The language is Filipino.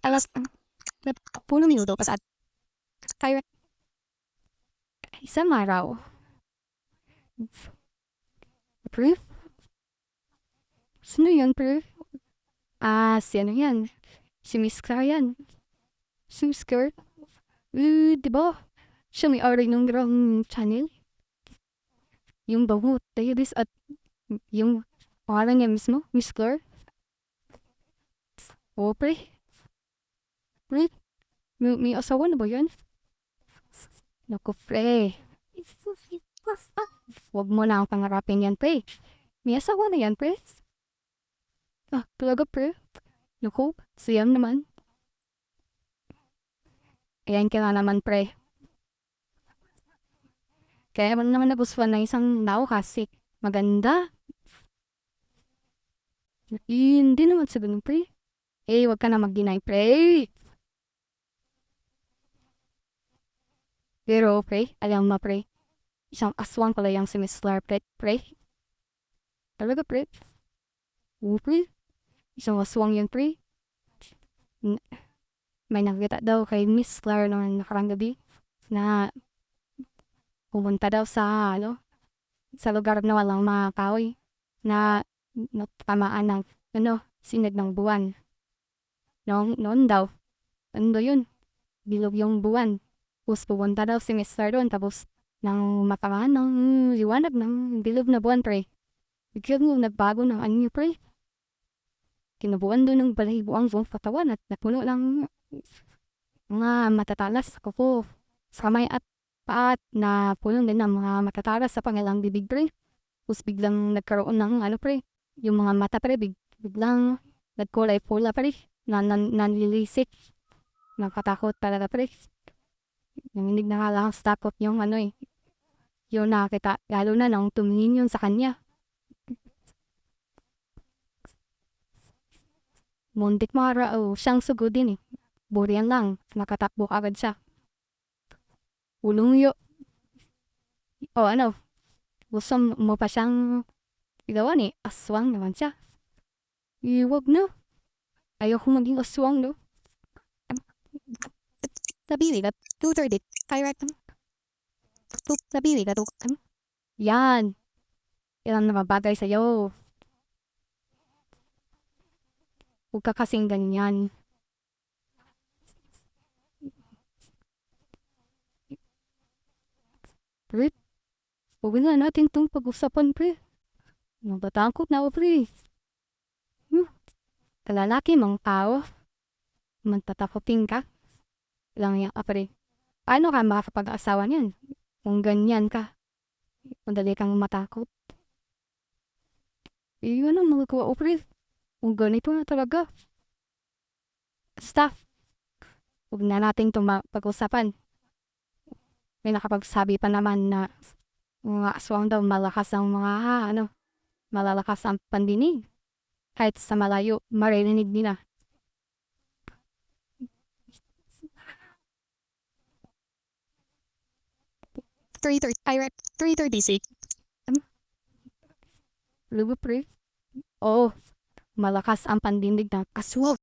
alas 10 minuto pasad. Kaya isang araw. Pre? Sino yan, pre? Sino yan? Si Miss Clara yan. Si Miss Clara? Diba? Siya may-ari ng grang channel. Yung bango, Taylis at yung pangalan niya mismo, Miss Clara. Oo, pre. Pre, may asawa na ba yan? Naku, pre. Huwag mo na ang pangarapin yan, pre. May asawa na yan, pre. Talaga, pre. Naku, siyam naman. Ayan ka na naman, pre. Kaya naman nagustuhan ng isang tao kasi maganda. Hindi naman sa ganun, pre. Huwag ka na mag-deny, pre. Pero, pre, alam mo, pre. Isang aswang pala yung si Miss Clara, pre. Talaga, pre. Oo, pre. Isang aswang yun, pre. May nakita daw kay Miss Clara noong nakarang gabi na pumunta daw sa lugar na walang mga kahoy na natamaan ng sinag ng buwan. Noon daw, yun, bilog yung buwan. Tapos pupunta daw si Miss Clara doon, tapos nang matamaan ng liwanag ng bilog na buwan, pre. Biglang nagbago ng anyo, pre. Kinubuan doon ng balahibo ang buong katawan at napuno ng mga matatalas sa kuko, sa kamay at paat na puno din ng mga matatalas sa pangilang bibig, pre. Tapos biglang nagkaroon ng pre, yung mga mata, pre, biglang nagkulay pula, pre, nanlilisik. Nakatakot talaga, pre. Nanginig na kalakas takot yung yung nakita, lalo na nang tumingin yun sa kanya. Muntik mara siyang sugudin eh. Burian lang, nakatakbo agad siya. Ulungyo. Gusto mo pa siyang igawan eh. Aswang naman siya. Wag na. Ayoko maging aswang, no? Sabili ka, 2:30. Kaya sabili ka, yan. Yan ang bagay sa'yo. Huwag ka kasing ganyan. Pre, huwag na natin itong pag-usapan, pre. Natatakot na ako, pre. Kalalaki mang tao. Magtatakotin ka. Lang yan, pre. Paano ka makakapag-asawa niyan? Kung ganyan ka. Madali kang matakot. Yun ang magagawa ko, pre. Kung ganito na talaga. Staff. Huwag na natin itong pag-usapan. May nakapagsabi pa naman na mga aswang daw malakas ang malalakas ang pandinig. Kahit sa malayo, maririnig nila. 3:36. Lugo, pre. Malakas ang pandinig ng aswang.